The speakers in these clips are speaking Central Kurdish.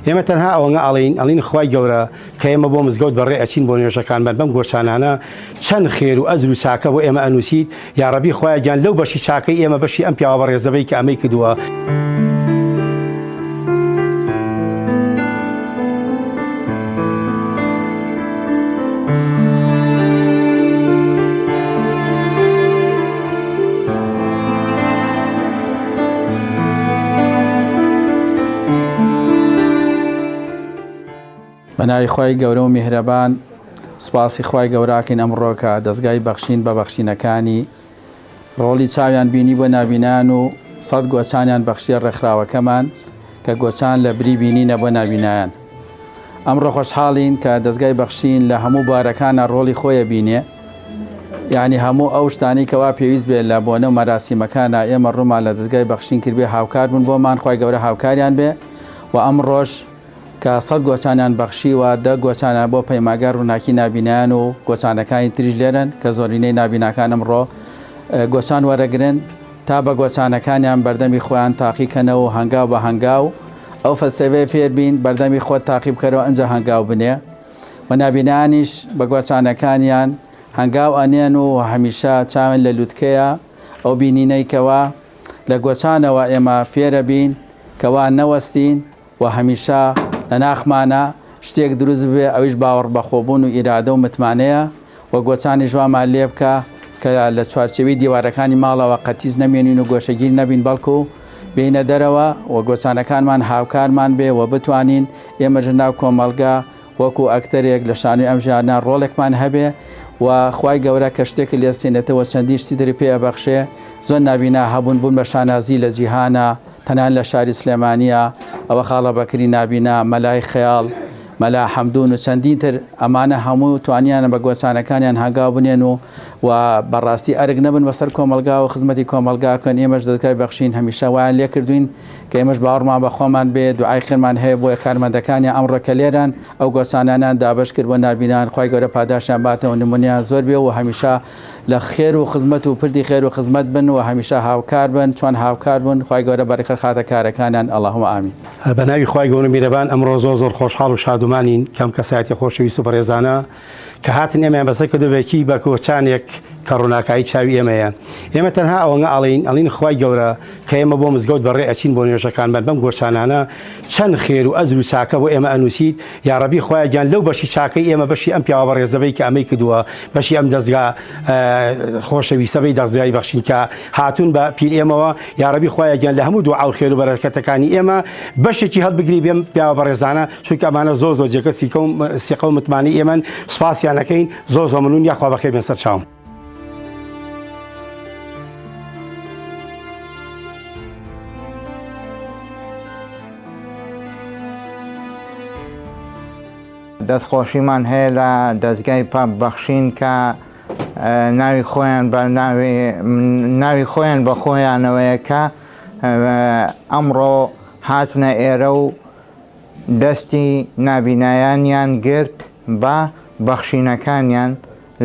ئێمە تەنها ئەوەنگە ئەڵین خوای گەورە کە ئێمە بۆ مزگەوت بەڕێ ئەچین بۆ نوێژەکانمان بەم گۆشانانە چەند خێر و ئەزر و چاکە بۆ ئێمە ئەنووسیت یا ڕەبی خوایە گیان لەو بەشی چاکەی ئێمە بەشی ئەم پیاوە بەڕێزەبەی کە ئەمەی کردووە. بەناوی خوای گەورە و میهرەبان سوپاسی خوای گەوراکەین ئەمڕۆکە دەستگای بەخشین بە بەخشینەکانی ڕۆڵی چاویان بینی بۆ نابینان و سەد گۆچانیان بەخشیە ڕێکخراوەکەمان کە گۆچان لە بری بینینە بۆ نابینایان. ئەمڕۆ خۆشحاڵین کە دەستگای بەخشین لە هەموو بارەکانە ڕۆڵی خۆیە بینێ، یعنی هەموو ئەو شتانی کەوا پێویست بێت لە بۆنە و مەراسیمەکانە ئێمە ڕوومان لە دەستگای بەخشین کردبێ هاوکار بوون بۆمان خوای گەورە هاوکاریان بێ و ئەم ڕۆژ کە سەد گۆچانیان بەخشیوە دە گۆچانیان بۆ پەیماگەر ڕووناکی نابینیان و گۆچانەکانی تریش لێرن کە زۆرینەی نابیناکان ئەمڕۆ گۆچان وەرەگرن تا بە گۆچانەکانیان بەردەمی خۆیان تاقیکەنەوە و هەنگاو بە هەنگاو ئەو فەلسەفەیە فێربین بەردەمی خۆت تاقی بکەرەوە ئەنجا هەنگاو بنێ و نابینانیش بە گۆچانەکانیان هەنگاو ئەنێن و هەمیشە چاوێن لە لووتکەیە ئەو بینینەیکەوە لە گۆچانەوە ئێمە فێرە بین کەوا نەوەستین و هەمیشە لە ناخمانە شتێک دروست بێ ئەویش باوەڕ بەخۆبوون و ئیرادە و متمانەیە و گۆچانی ژوامان لێ بکە کە لە چوارچێوی دیوارەکانی ماڵەوە قەتیز نەمێنین و گۆشەگیر نەبین بەڵکو بینە دەرەوە و گۆچانەکانمان هاوکارمان بێ و بتوانین ئێمەژ ناو کۆمەڵگا وەکو ئەکتەرێک لە شانوی ئەم ژیانە ڕۆڵێکمان هەبێ و خوای گەورە کە شتێک لێستێنێتەوە چەندی شتی دەری پێ بەخشێ زۆر نابینا هەبوون بوون بە شانازی لە جیهانە تەنان لە شاری سلێمانیە ئەوە خاڵە بەکری نابینا مەلای خەیاڵ مەلا حەمدون و چەندین تر ئەمانە هەموو توانیانە بە گۆچانەکانیان هەنگاو بنێن و بەڕاستی ئەرگ نەبن بەسەر کۆمەلگا و خزمەتی کۆمەلگاکەن. ئێمەش دەستگای بەخشین هەمیشە وایان لێ کردوین کە ئێمەش باوەڕمان بە خۆمان بێ دوعای خێرمان هەیە بۆ کارمەندەکانی ئەمڕۆ کە لێران ئەو گۆچانانان دابش کرد بۆ نابینان خوای گەورە پاداشیان باتەوە نمونیان زۆر بێ و هەمیشە لە خێر و خزمەت و پردی خێر و خزمەت بن و هەمیشە هاوکار بن چۆن هاوکار بوون خوای گەورە بەرەکەت خاتە کارەکانیان اللهم ئامین. بەناوی خوای گەورە میهرەبان ئەمڕۆ زۆر خۆشحاڵ و شادومانین کەم کەسایەتی خۆشەویست و بەڕێزانە کە هاتن ئێمەیان بەسەر کردوێکی بە کۆچانێک کە ڕووناکایی چاوی ئێمەیە. ئێمە تەنها ئەوەنگە ئەڵین خوای گەورە کە ئێمە بۆ مزگەوت بەڕێ ئەچین بۆ نوێژەکانمان بەم گۆشانانە چەند خێر و ئەزر و چاکە بۆ ئێمە ئەنووسیت یا ڕەبی خوایە گیان لەو بەشی چاکەی ئێمە بەشی ئەم پیاوە بەڕێزەبەی کە ئەمەی کردووە بەشی ئەم دەستگا خۆشەویستەبەی دەستگای بەخشین کە هاتوون بە پیر ئێمەوە یا ڕەبی خوایە گیان لە هەموو دوعا و خێر و بەرەکەتەکانی ئێمە بەشێکی هەڵبگری بێم پیاوە بەڕێزانە چونکە ئەمانە زۆر جێگە سیقە و متمانی ئێمەن سوپاسیانەکەین زۆر ممنون یاخوا بەخێر بێن سەر چاوم. دەستخۆشیمان هەیە لە دەستگای بەخشین کە ناوی خۆیان بە خۆیانەوەیە کە ئەمڕۆ هاتنە ئێرە و دەستی نابینایانیان گرت بە بەخشینەکانیان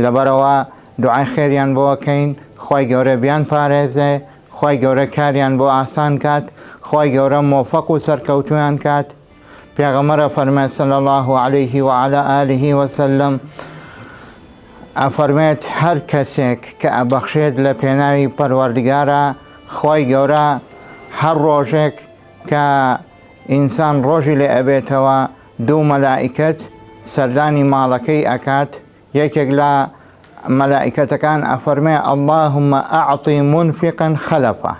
لەبەرەوە دوعای خێریان بۆکەین خوای گەورە بیان پارێزێ خوای گەورە کاریان بۆ ئاسان کات خوای گەورە مۆفەق و سەرکەوتویان کات. پێغەمبەر فەرمێت صلی الله علیه و علی آله وسلم ئەفەرمێت هەر کەسێک کە ئەبەخشێت لە پێناوی پەروەردگارە خوای گەورە هەر ڕۆژێک کە ئینسان ڕۆژی لێ ئەبێتەوە دوو مەلائیکەت سەردانی ماڵەکەی ئەکات یەکێک لە مەلائیکەتەکان ئەفەرمێ اللهم ئەعطی منفقا خەلەفە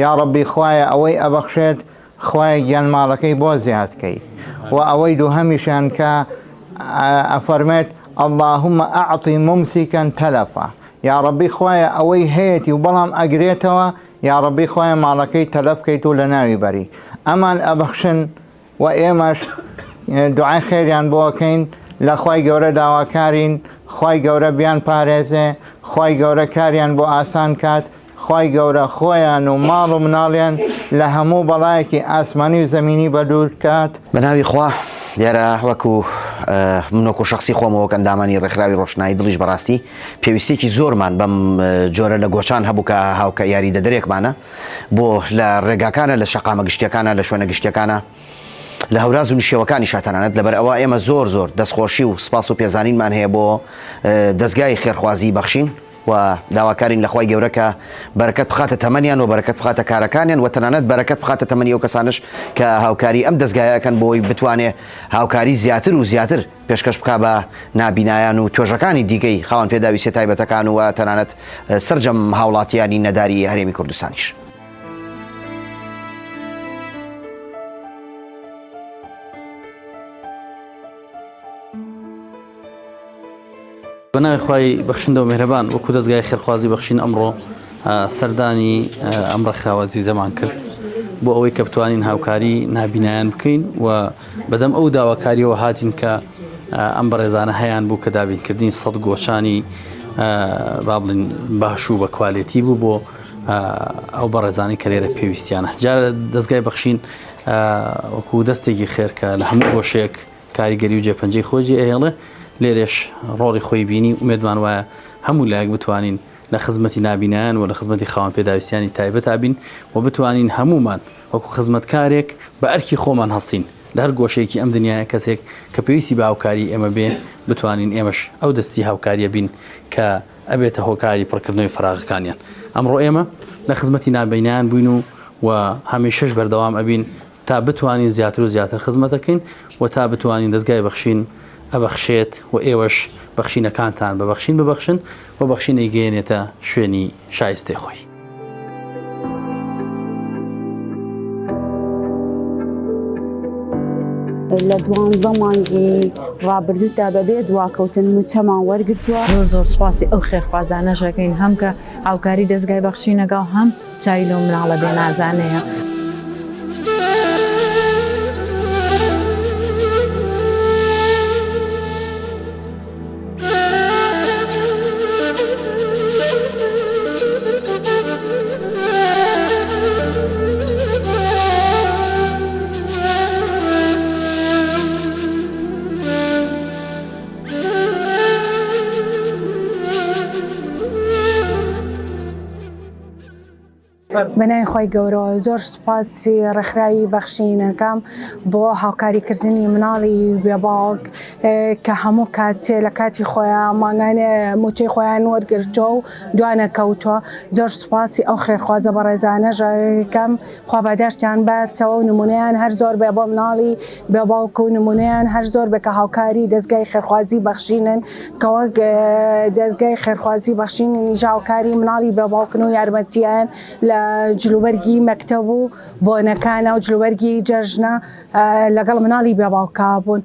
یا ڕەبی خوایە ئەوەی ئەبەخشێت خوای گیان ماڵەکەی بۆ زیادکەی و ئەوەی دووهەمیشیان کە ئەفەرمێت اللهم ئەعطی ممسیکا تەلەفە یا ڕەبی خوایە ئەوەی هەیەی و بەڵام ئەگرێتەوە یا ڕەبی خوایە ماڵەکەی تەلەف بکەیت و لە ناوی بەری ئەمان ئەبەخشن و ئێمەش دوعای خێریان بۆکەین لە خوای گەورە داواکارین خوای گەورە بیان پارێزێ خوای گەورە کاریان بۆ ئاسان کات خوای گەورە خۆیان و ماڵ و مناڵیان لە هەموو بەڵایەکی ئاسمانی و زەمینی بەدوور کات. بەناوی خوا دیارە وەکو منۆک و شخصی خۆمەوە ئەندامانی ڕێکخراوی ڕۆشنایی دڵیش بەڕاستی پێویستێکی زۆرمان بەم جۆرە لە گۆچان هەبوو کە هاوکە یاری دەدرێکمانە بۆ لە ڕێگاکانە لە شەقامە گشتیەکانە لە شوێنە گشتیەکانە لە هەوراز و نشێوەکانی شاتەنانەت لەبەر ئەوە ئێمە زۆر دەستخۆشی و سپاس و پێزانینمان هەیە بۆ دەستگای خێرخوازی بەخشین و داواکارین لە خوای گەورە کە بەرەکەت بخاتە تەمەنیان و بەرەکەت بخاتە کارەکانیان و تەنانەت بەرەکەت بخاتە تەمەنی ئەو کەسانش کە هاوکاری ئەم دەستگایەکەن بۆی بتوانێت هاوکاری زیاتر و زیاتر پێشکەش بک بە نابینایان و توێژەکانی دیکەی خاوەن پێداویستێ تایبەتەکان و تەنانەت سرجەم هاوڵاتیانی نەداری هەرێمی کوردستانیش. بەناوی خوای بەخشندە و میهرەبان وەکو دەستگای خێرخوازی بەخشین ئەمڕۆ سەردانی ئەم ڕێکخراوە زیزەمان کرد بۆ ئەوەی کە بتوانین هاوکاری نابینایان بکەین و بەدەم ئەو داواکاریەوە هاتین کە ئەم بەڕێزانە هەیان بوو کە دابینکردنی 100 گۆچانی با بڵین باش و بە کوالێتی بوو بۆ ئەو بەڕێزانی کە لێرە پێویستیانە. جارە دەستگای بەخشین وەکو دەستێکی خێر کە لە هەموو گۆشەیەک کاریگەری و جێپەنجەی خۆشی ئەهێڵێ لێرێش ڕۆڵی خۆی بینی ومێدمان وایە هەموو لایەک بتوانین لە خزمەتی نابینایان و لە خزمەتی خاوەن پێداویستیانی تایبەت بین و بتوانین هەمومان وەکو خزمەتکارێک بە ئەرکی خۆمان هەسین لە هەر گۆشەیەکی ئەم دنیاە کەسێک کە پێویستی بە هاوکاری ئێمە بێ بتوانین ئێمەش ئەو دەستی هاوکاریە بین کە ئەبێتە هۆکاری پڕکردنەوەی فراغەکانیان. ئەمڕۆ ئێمە لە خزمەتی نابینایان بووین و هەمیشەش بەردەوام ئەبین تا بتوانین زیاتر و زیاتر خزمەتەکەین و تا بتوانین دەستگای بەخشین ئەبەخشێت و ئێوەش بەخشینەکانتان ببەخشن و بەخشینەی گەێنێتە شوێنی شایستەی خۆی. لە دوانزە مانگی ڕابردوودا بەبێ دواکەوتن موچەمان وەرگرتووە. زۆر سوپاسی ئەو خێرخوازانەشەکەین هەم کە هاوکاری دەستگای بەخشینەگە و هەم چاوی لەو مناڵە بێنازانەیە. بەنای خۆی گەورەوە زۆر سوپاسی ڕێکخراوی بەخشینەکەم بۆ هاوکاریکردنی مناڵی بێباوک کە هەموو کاتێ لە کاتی خۆیان ماگانێ موچەی خۆیان وەرگرتووە و دوانە کەوتووە. زۆر سوپاسی ئەو خێرخوازە بەڕێزانەژەکەم خوا بەداشتیان بێتەوە و نمونەیان هەر زۆر بێ بۆ مناڵی بێباوک و نمونەیان هەر زۆر بێ کە هاوکاری دەستگای خێرخوازی بەخشینن کە وەک دەستگای خێرخوازی بەخشینی نیژە هاوکاری مناڵی بێباوکن و یارمەتیان لە جلوبەرگی مەکتەب و بۆنەکانە و جلوبەرگی جەژنە لەگەڵ مناڵی بێباوکا بوون.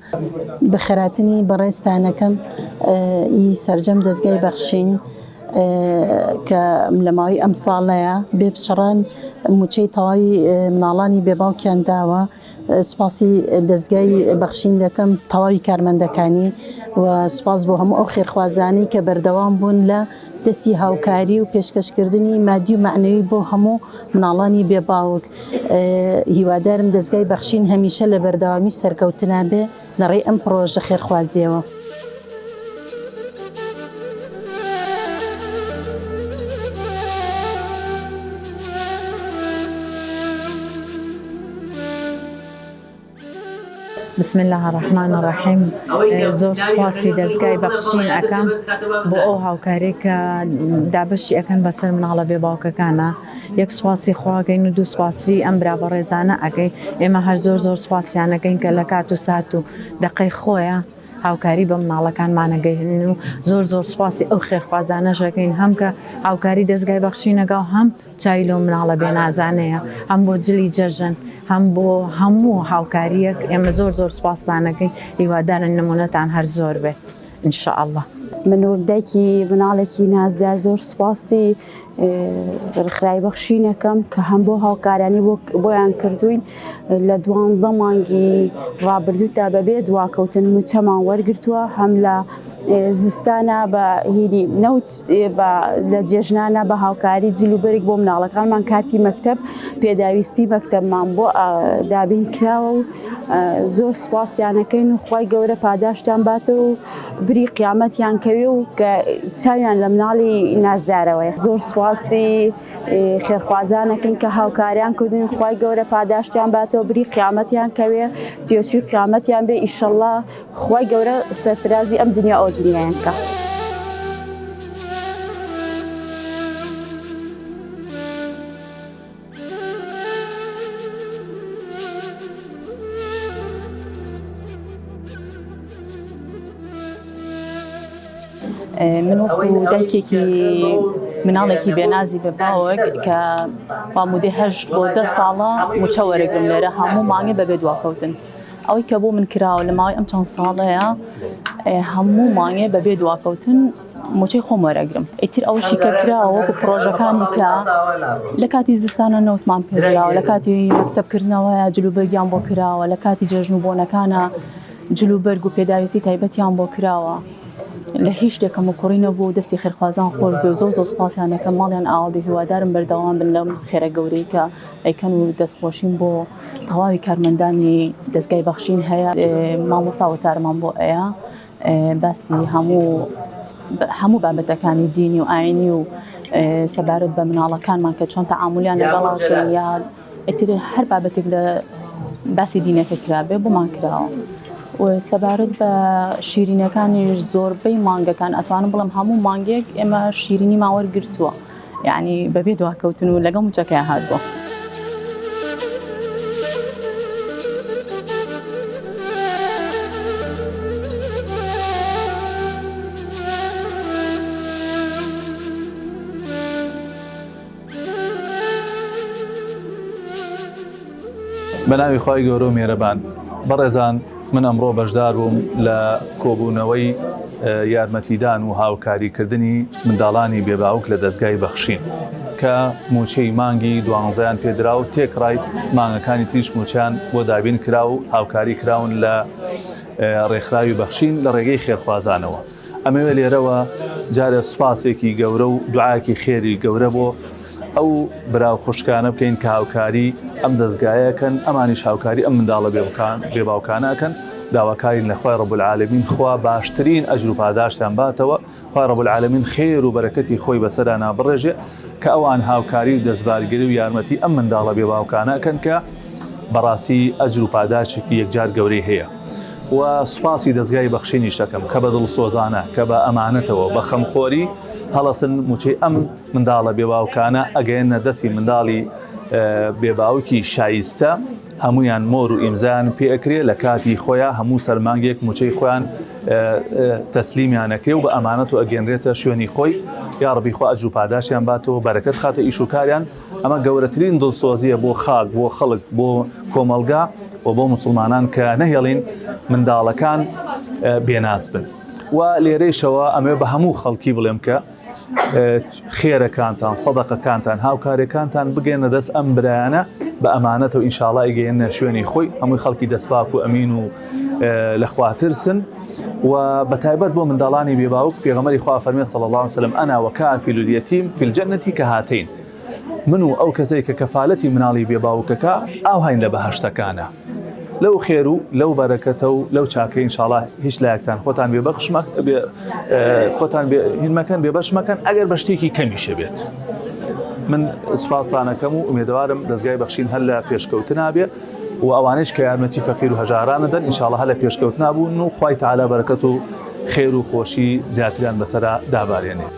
بەخێراتنی بەڕێستانەکەم ئی سەرجەم دەستگای بەخشین کە لە ماوەی ئەم ساڵەیە بێ بچڕان موچەی تەواوی مناڵانی بێباوکیان داوە. سوپاسی دەستگای بەخشین دەکەم تەواوی کارمەندەکانی و سوپاس بۆ هەموو ئەو خێرخوازانەی کە بەردەوام بوون لە دەستی هاوکاری و پێشکەشکردنی مادی و معنەوی بۆ هەموو مناڵانی بێباوک. هیوادارم دەستگای بەخشین هەمیشە لە بەردەوامی سەرکەوتنا بێ لەڕێی ئەم پرۆژە خێرخوازیەوە. بسم الله الرحمن الرحیم. زۆر سوپاسی دەستگای بەخشین ئەەکەم بۆ ئەو هاوکاری کە دابەشی ئەەکەن بەسەر مناڵە بێباوکەکانە. یەک سوپاسی خواگەین و دوو سوپاسی ئەم برا بەڕێزانە ئەگەی ئێمە هەر زۆر سوپاسیانەکەین کە لە کات و سات و دقەی خۆیە هاوکاری بە مناڵەکانمانەگەین و زۆر سوپاسی ئەو خێرخوازانەشەکەین هەم کە هاوکاری دەستگای بەخشینەگە و هەم چاوی لەو مناڵە بێنازانەیە هەم بۆ جلی جەژن هەم بۆ هەموو هاوکاریەک ئێمە زۆر سوپاسدانەکەین. هیوادارن نمونەتان هەر زۆر بێت ئینشاء الله. من وردایکی مناڵێکی نازدا زۆر سوپاسی ڕێکخراوی بەخشینەکەم کە هەم بۆ هاوکارانی بۆیان کردوین لە 12 مانگی ڕابردوودا بەبێ دواکەوتن موچەمان وەرگرتووە هەم لە زستانە بە هینی نەوت لە جێژنانە بە هاوکاری جلوبەرێک بۆ مناڵەکانمان کاتی مەکتەب پێداویستی مەکتەبمان بۆ دابین کراوە و زۆر سوپاسیانەکەین و خوای گەورە پاداشتیان باتە و بری قیامەتیان کەوێ و کە چاویان لە مناڵی نازدارەوەی. زۆر سپاسی خێرخوازانەکەین کە هاوکاریان کردوین خوای گەورە پاداشتیان باتەوە بری قیامەتیان کەوێ توێچی قیامەتیان بێ ئیشەڵڵا خوای گەورە سەرفرازی ئەم دنیا ئەو دنیایان کە. من وەکو دایکێکی مناڵێکی بێنازی بە باوک کە مامودەی 8 بۆ 10 ساڵە موچە وەرەگرم لێرە هەموو مانگێ بەبێ دواکەوتن. ئەوەی کە بۆ من کراوە لە ماوەی ئەم چەند ساڵەیە هەموو مانگێ بەبێ دواکەوتن موچەی خۆم وەرەگرم. ئیتر ئەوشی کە کراوە وەکو پرۆژەکانی کە لە کاتی زستانە نەوتمان پێدراوە، لە کاتی مەکتەبکردنەوەیە جلوبەرگیان بۆ کراوە، لە کاتی جەژن و بۆنەکانە جلوبەرگ و پێداویستی تایبەتیان بۆ کراوە. لە هیچ شتێکم و کوڕی نەبوو دەستی خێرخوازان خۆش بێ و زۆر سوپاسیانەکە ماڵیان ئاوا بێ هیوادارم بەردەوام بن لەم خێرە گەورەی کە ئەیکەن و دەستخۆشین بۆ تەواوی کارمەندانی دەستگای بەخشین هەیە. مامۆستا وەتارمان بۆ ئەیە باسی هەموو بابەتەکانی دینی و ئاینی و سەبارەت بە مناڵەکانمان کە چۆن تەعامولیان لەگەڵاکەن یا ئیتر هەر بابەتێک لە باسی دینەکە کرابێ بۆمان کراوە. و سەبارەت بە شیرینەکانیش زۆربەی مانگەکان ئەتوانم بڵم هەموو مانگێک ئێمە شیرینی ماوەرگرتووە، یعنی بەبێ دواکەوتن و لەگەڵ موچەکەی هاتبووە. بەناوی خوای گەورە و میێرەبان بەڕێزان، من ئەمڕۆ بەشدار بووم لە کۆبوونەوەی یارمەتیدان و هاوکاریکردنی منداڵانی بێباوک لە دەستگای بەخشین کە موچەی مانگی 12 پێدرا و تێکڕای مانگەکانی تریش موچیان بۆ دابین کرا و هاوکاری کراون لە ڕێکخراوی بەخشین لە ڕێگەی خێرخوازانەوە. ئەمەوێ لێرەوە جارە سوپاسێکی گەورە و دوعاکی خێری گەورە بۆ ئەو براو خوشکانە بکەین کە هاوکاری ئەم دەستگایەکەن، ئەمانیش هاوکاری ئەم منداڵە بێباوکانەکەن. داواکارین لە خوای ڕەب العالەمین خوا باشترین ئەجر و پاداشتیان باتەوە، خوای ڕەب العالەمین خێر و بەرەکەتی خۆی بەسەردا نابڕێژێ کە ئەوان هاوکاری و دەستبارگیری و یارمەتی ئەم منداڵە بێباوکانەکەن کە بەڕاستی ئەجر و پاداشێکی یەکجار گەورەی هەیە. و سوپاسی دەستگای بەخشینی شەکەم کە بە دڵسۆزانە کە بە ئەمانەتەوە بە خەمخۆری هەڵەسن موچەی ئەم منداڵە بێباوکانە ئەگەیەنە دەستی منداڵی بێباوکی شایستە هەمویان مۆر و ئیمزان پێئەکرێ لە کاتی خۆیان هەموو سەرمانگێک موچەی خۆیان تەسلیمیانەکرێ و بە ئەمانەت و ئەگەنرێتە شوێنی خۆی. یا ڕەبی خوا ئەجر و پاداشیان باتەوە، بەرەکەت خاتە ئیش و کاریان. ئەمە گەورەترین دڵسۆزیە بۆ خاک، بۆ خەڵک، بۆ کۆمەلگا و بۆ مسلمانان کە نەهێڵین منداڵەکان بێناز بن. و لێرەیشەوە ئەمێ بە هەموو خەڵکی بڵێم کە خێرەکانتان، سەدەقەکانتان، هاوکارەکانتان بگەێنە دەست ئەم برایانە بە ئەمانەتەوە ئینشاڵڵا ئیگەێنە شوێنی خۆی. هەمووی خەڵکی دەستپاک و ئەمین و لەخواترسن. و بەتایبەت بۆ منداڵانی بێباوک پێغەمبەری خوا فەرمێ صلی الله علیه وسلم ئەنا وەکافیل اليەتیم فی الجەنەتی کەهاتەین. من و ئەو کەسەی کە کەفالەتی مناڵی بێباوکەکە ئاوهاین لە بەهەشتەکانە. لەو خێر و لەو بەرەکەتە و لەو چاکە ئینشاڵڵا هیچ لایەکتان خۆتان خۆتان هینمەکەن بێبەش مەکەن ئەگەر بە شتێکی کەمیشە بێت. من سوپاسدانەکەم و ئومێدەوارم دەستگای بەخشین هەر لە پێشکەوتنا بێ و ئەوانش کە یارمەتی فەقیر و هەژارانە دەن ئینشاڵڵا هەر لە پێشکەوتنا بوون و خوای تەعالا بەرەکەت و خێر و خۆشی زیاتریان بەسەرا دابارێنێ.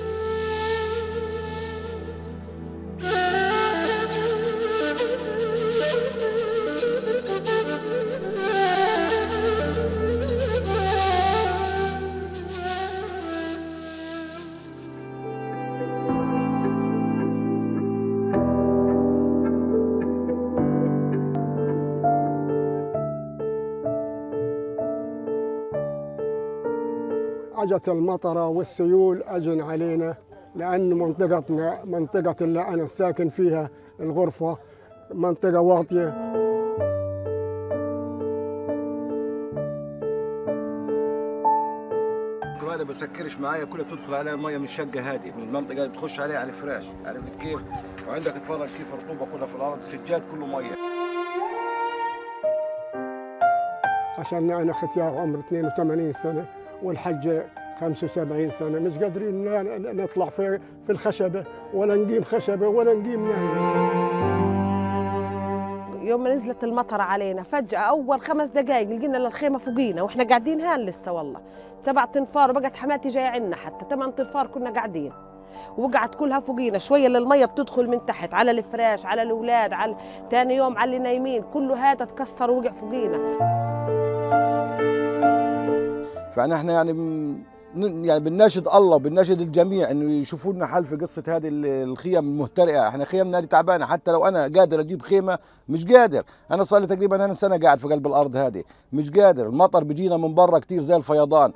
أجت المطرة والسيول أجن علينا لأن منطقتنا منطقة اللي أنا ساكن فيها الغرفة منطقة واطية. هذا بسكرش معايا كلها بتدخل عليها المية من الشقة هذه من المنطقة اللي بتخش عليها على الفراش، عرفت كيف؟ وعندك تفرج كيف الرطوبة كلها في الأرض، السجاد كله مية. عشان أنا ختيار عمري 82 سنة والحج 75 سنة مش قادرين نطلع في الخشبة ولا نقيم خشبة ولا نقيم نعم. يوم ما نزلت المطر علينا فجأة أول 5 دقائق لقينا الخيمة فوقينا وإحنا قاعدين هان لسه والله 7 تنفار وبقت حماتي جاية عنا حتى 8 تنفار كنا قاعدين وقعت كلها فوقينا شوية للمية بتدخل من تحت على الفراش على الأولاد على تاني يوم على اللي نايمين كله هذا تكسر ووقع فوقينا. فنحن يعني بنناشد الله وبنناشد الجميع انه يشوفوا لنا حل في قصه هذه الخيم المهترئه. احنا خيمنا هذه تعبانه، حتى لو انا قادر اجيب خيمه مش قادر. انا صار لي تقريبا انا سنه قاعد في قلب الارض هذه مش قادر. المطر بيجينا من برا كثير زي الفيضان.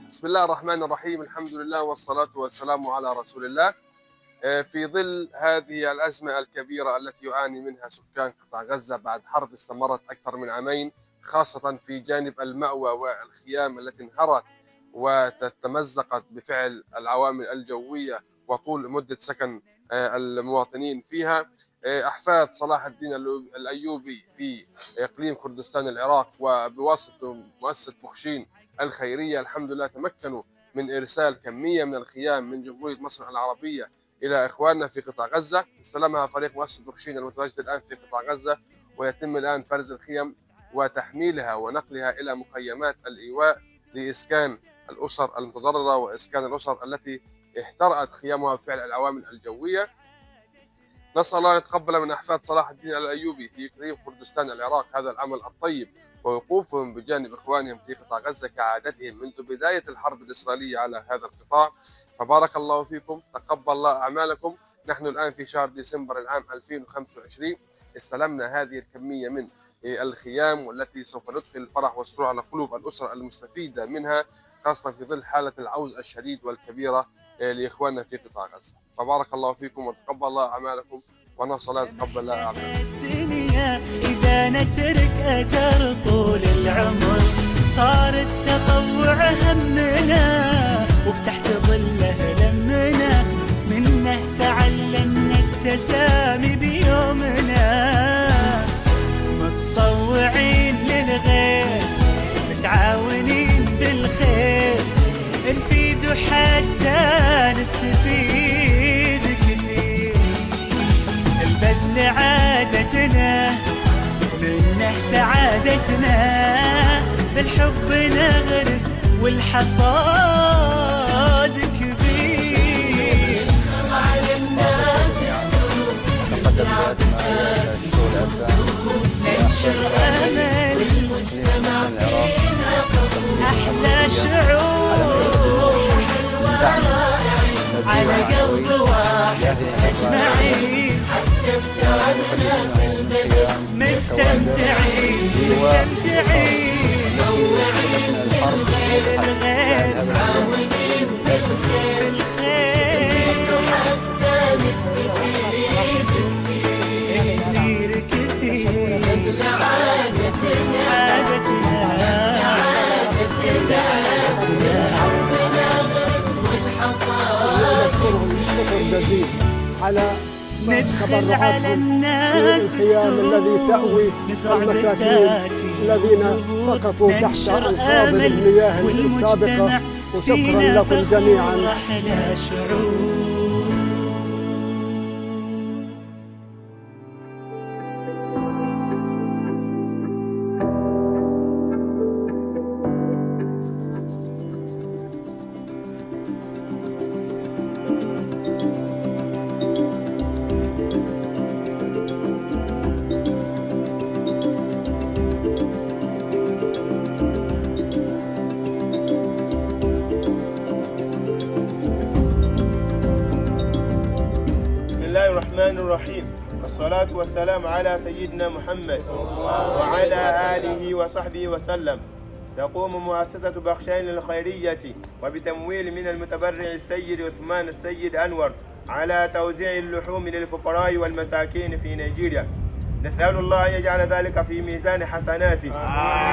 بسم الله الرحمن الرحيم. الحمد لله والصلاة والسلام على رسول الله. في ظل هذه الأزمة الكبيرة التي يعاني منها سكان قطاع غزة بعد حرب استمرت أكثر من عامين، خاصة في جانب المأوى والخيام التي انهارت وتمزقت بفعل العوامل الجوية وطول مدة سكن المواطنين فيها، أحفاد صلاح الدين الأيوبي في إقليم كردستان العراق وبواسطة مؤسسة بخشين الخيرية الحمد لله تمكنوا من إرسال كمية من الخيام من جمهورية مصر العربية إلى إخواننا في قطاع غزة. استلمها فريق مؤسسة بخشين المتواجد الآن في قطاع غزة، ويتم الآن فرز الخيم وتحميلها ونقلها إلى مخيمات الإيواء لإسكان الأسر المتضررة وإسكان الأسر التي احترقت خيامها بفعل العوامل الجوية. نسأل الله أن يتقبل من أحفاد صلاح الدين الأيوبي في إقليم كردستان العراق هذا العمل الطيب ووقوفهم بجانب إخوانهم في قطاع غزة كعادتهم منذ بداية الحرب الإسرائيلية على هذا القطاع. فبارك الله فيكم، تقبل الله أعمالكم. نحن الآن في شهر ديسمبر العام 2025 استلمنا هذه الكمية من الخيام والتي سوف ندخل الفرح والسرور على قلوب الأسر المستفيدة منها، خاصة في ظل حالة العوز الشديد والكبيرة لإخواننا في قطاع غزة. فبارك الله فيكم وتقبل الله أعمالكم، ونسأل الله يتقبل الله أعمالكم. الدنيا إذا نترك أثر طول العمر صار التطوع همنا وبتحت ظله لمنا منه تعلمنا التسامي بيومنا متطوعين للغير متعاونين بالخير نفيد حتى نستفيد كثير البذل عادتنا منه سعادتنا بالحب نغرس والحصاد كبير على الناس السوق نزرع بسات ننشر امل المجتمع فينا احلى شعور على قلب واحد اجمعين حتى ابتعدنا في المدن مستمتعين منوعين للغير متعاونين بالخير حتى نستفيد كثير كثير عادتنا سعادتنا ربنا غرس والحصاد على ندخل على الناس السوق نزرع بساتين الذين سقطوا تحت أنصاب المياه السابقة. وشكرا لكم جميعا. أحلى شعور الرحيم. والصلاة والسلام على سيدنا محمد وعلى آله وصحبه وسلم. تقوم مؤسسة بخشين الخيرية وبتمويل من المتبرع السيد عثمان السيد أنور على توزيع اللحوم للفقراء والمساكين في نيجيريا. نسأل الله أن يجعل ذلك في ميزان حسناته.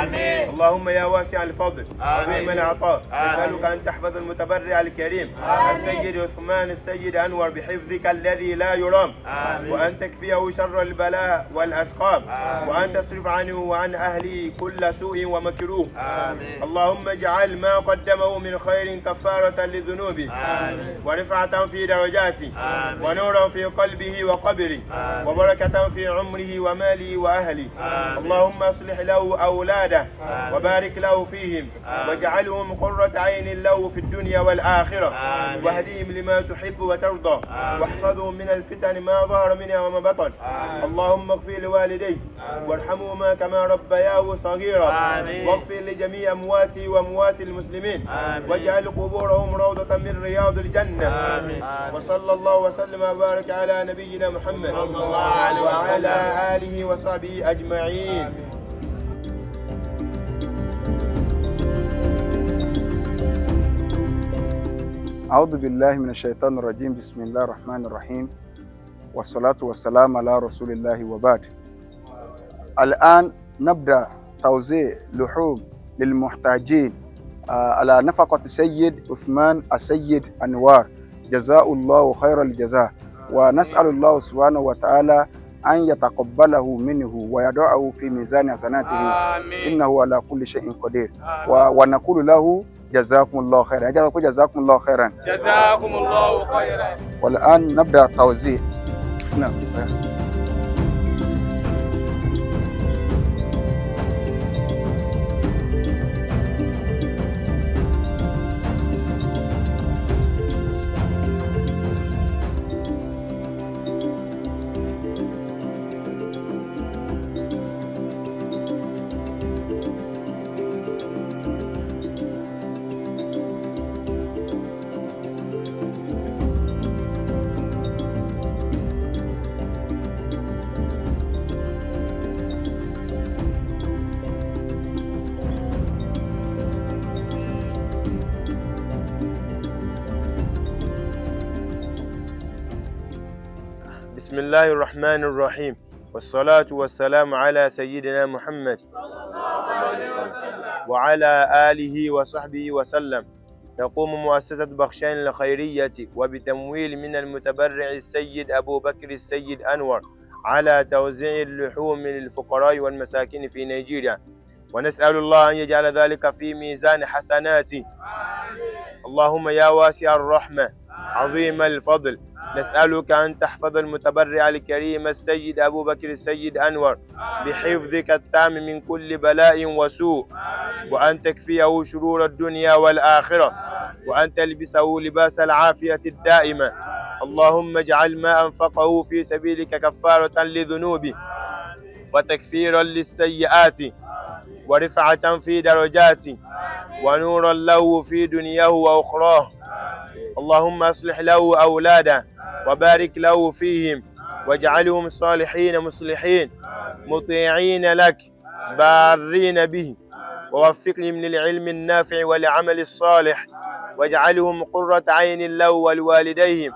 آمين. اللهم يا واسع الفضل عظيم العطاء، نسألك أن تحفظ المتبرع الكريم السيد عثمان السيد أنور بحفظك الذي لا يرام، وأن تكفيه شر البلاء والأسقام، وأن تصرف عنه وعن أهله كل سوء ومكروه. اللهم اجعل ما قدمه من خير كفارة لذنوبه، ورفعة في درجاته، ونورا في قلبه وقبره، وبركة في عمره وماله وأهله. اللهم اصلح له أولاده وبارك له فيهم، واجعلهم قرة عين له في الدنيا والآخرة، واهديهم لما تحب وترضى، واحفظهم من الفتن ما ظهر منها وما بطن. اللهم اغفر لوالديه وارحمهما كما ربياه صغيرا، واغفر لجميع أمواته وأموات المسلمين، واجعل قبورهم روضة من رياض الجنة. وصلى الله وسلم وبارك على نبينا محمد وعلى آله وصحبه أجمعين. أعوذ بالله من الشيطان الرجيم. بسم الله الرحمن الرحيم، والصلاة والسلام على رسول الله وبعد. الآن نبدأ توزيع لحوم للمحتاجين على نفقة السيد عثمان السيد أنوار، جزاء الله خير الجزاء، ونسأل الله سبحانه وتعالى أن يتقبله منه ويضعه في ميزان حسناته، إنه على كل شيء قدير. ونقول له جزاكم الله خيرا. جزاكم الله خيرا. جزاكم الله خيرا. والآن نبدأ توزيع. نعم. بسم الله الرحمن الرحيم، والصلاة والسلام على سيدنا محمد وعلى آله وصحبه وسلم. تقوم مؤسسة بخشين الخيرية وبتمويل من المتبرع السيد أبو بكر السيد أنور على توزيع اللحوم للفقراء والمساكين في نيجيريا، ونسأل الله أن يجعل ذلك في ميزان حسناته. اللهم يا واسع الرحمة عظيم الفضل، نسألك أن تحفظ المتبرع الكريم السيد أبو بكر السيد أنور بحفظك التام من كل بلاء وسوء، وأن تكفيه شرور الدنيا والآخرة، وأن تلبسه لباس العافية الدائمة. اللهم اجعل ما أنفقه في سبيلك كفارة لذنوبه، وتكفيرا للسيئات، ورفعة في درجاته، ونورا له في دنياه وأخراه. اللهم اصلح له أولاده وبارك له فيهم، واجعلهم صالحين مصلحين مطيعين لك بارين به، ووفقهم للعلم النافع والعمل الصالح، واجعلهم قرة عين له ولوالديهم.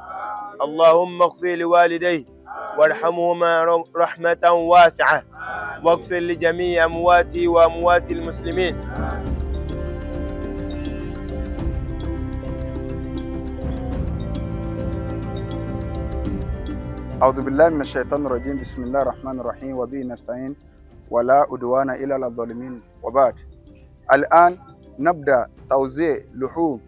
اللهم اغفر لوالديه وارحمهما رحمة واسعة، واغفر لجميع أمواته وأموات المسلمين. أعوذ بالله من الشيطان الرجيم. بسم الله الرحمن الرحيم، وبه نستعين، ولا عدوان إلا على الظالمين، وبعد. الآن نبدأ توزيع لحوم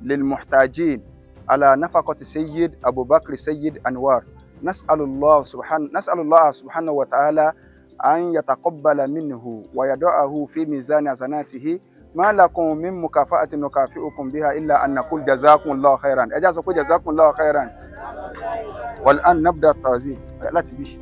للمحتاجين على نفقة السيد أبو بكر السيد أنوار. نسأل الله سبحانه وتعالى أن يتقبل منه ويضعه في ميزان حسناته. ما لكم من مكافأة نكافئكم بها إلا أن نقول جزاكم الله خيرا. جزاكم الله خيرا. والآن نبدأ التوزيع. لا تبيش.